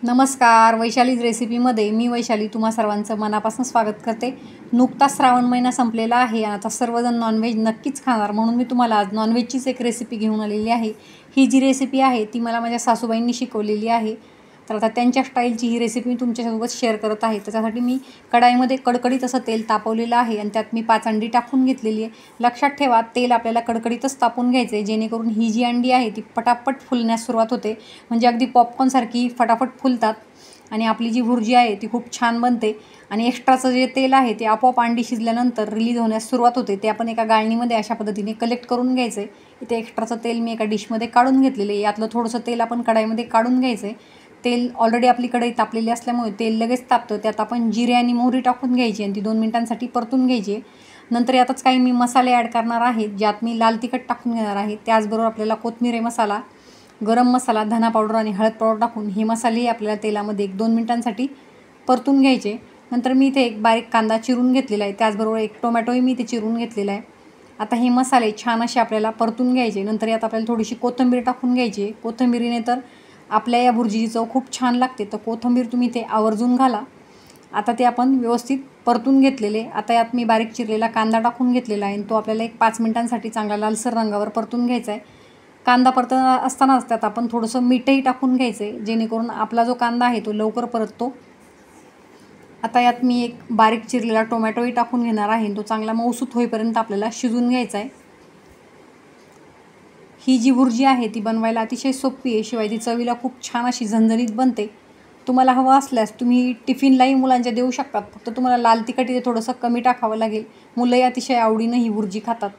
नमस्कार, वैशालीज रेसिपीमध्ये मी वैशाली तुम्हा सर्वांचं मनापासून स्वागत करते। नुकताच श्रावण महिना संपलेला आहे आणि आता सर्वजण नॉनव्हेज नक्कीच खाणार, म्हणून मी तुम्हाला आज नॉनव्हेजचीच एक रेसिपी घेऊन आलेली आहे। ही जी रेसिपी आहे ती मला माझ्या सासूबाईंनी शिकवलेली आहे, तर आता त्यांच्या स्टाईलची ही रेसिपी मी तुमच्यासोबत शेअर करत आहे। त्याच्यासाठी मी कढाईमध्ये कडकडीत असं तेल तापवलेलं आहे आणि त्यात मी 5 अंडी टाकून घेतलेली आहे। लक्षात ठेवा, तेल आपल्याला कडकडीतच तापून घ्यायचं आहे, जेणेकरून ही जी अंडी आहे ती पटापट फुलण्यास सुरुवात होते, म्हणजे अगदी पॉपकॉर्नसारखी फटाफट फुलतात आणि आपली जी भुर्जी आहे ती खूप छान बनते। आणि एक्स्ट्राचं जे तेल आहे ते आपोआप अंडी शिजल्यानंतर रिलीज होण्यास सुरुवात होते, ते आपण एका गाळणीमध्ये अशा पद्धतीने कलेक्ट करून घ्यायचं आहे। इथे एक्स्ट्राचं तेल मी एका डिशमध्ये काढून घेतलेलं आहे। यातलं थोडंसं तेल आपण कढाईमध्ये काढून घ्यायचं आहे। तेल ऑलरेडी आपली कढई तापलेली असल्यामुळे तेल लगेच तापतं। त्यात आपण जिरे आणि मोहरी टाकून घ्यायची आणि ती 2 मिनिटांसाठी परतून घ्यायची। नंतर यातच काही मी मसाले ॲड करणार आहे, ज्यात मी लाल तिखट टाकून घेणार आहे। त्याचबरोबर आपल्याला कोथिंबीर मसाला, गरम मसाला, धना पावडर आणि हळद पावडर टाकून हे मसाले आपल्याला तेलामध्ये 1-2 मिनिटांसाठी परतून घ्यायचे। नंतर मी इथे एक बारीक कांदा चिरून घेतलेला आहे, त्याचबरोबर एक टोमॅटोही मी इथे चिरून घेतलेला आहे। आता हे मसाले छान असे आपल्याला परतून घ्यायचे। नंतर यात आपल्याला थोडीशी कोथिंबीर टाकून घ्यायची। कोथिंबीरीने तर आपल्या या भुर्जीची चव खूप छान लागते, तर कोथिंबीर तुम्ही इथे आवर्जून घाला। आता ते आपण व्यवस्थित परतून घेतलेले। आता यात मी बारीक चिरलेला कांदा टाकून घेतलेला आहे आणि तो आपल्याला एक 5 मिनिटांसाठी चांगला लालसर रंगावर परतून घ्यायचा आहे। कांदा परतत असतानाच त्यात आपण थोडंसं मीठही टाकून घ्यायचं आहे, जेणेकरून आपला जो कांदा आहे तो लवकर परततो। आता यात मी एक बारीक चिरलेला टोमॅटोही टाकून घेणार आहे, तो चांगला मऊसूत होईपर्यंत आपल्याला शिजून घ्यायचा आहे। ही जी भुर्जी आहे ती बनवायला अतिशय सोपी आहे, शिवाय ती चवीला खूप छान अशी झणझणीत बनते। तुम्हाला हवं असल्यास तुम्ही टिफिनलाही मुलांच्या देऊ शकतात, फक्त तुम्हाला लाल तिखट इथे थोडंसं कमी टाकावं लागेल। मुलंही अतिशय आवडीनं ही भुर्जी खातात।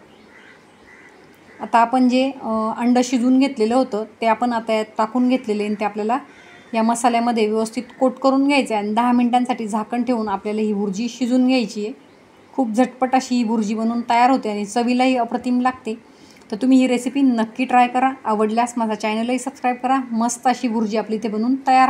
आता आपण जे अंडं शिजून घेतलेलं होतं ते आपण आता यात टाकून घेतलेले आणि ते आपल्याला या मसाल्यामध्ये व्यवस्थित कोट करून घ्यायचं आहे आणि 10 मिनिटांसाठी झाकण ठेवून आपल्याला ही भुर्जी शिजून घ्यायची आहे। खूप झटपट अशी ही भुर्जी बनवून तयार होते आणि चवीलाही अप्रतिम लागते। तर तुम्ही ही रेसिपी नक्की ट्राय करा। आवडल्यास माझा चॅनलही सबस्क्राईब करा। मस्त अशी भुर्जी आपली इथे बनवून तयार आहे।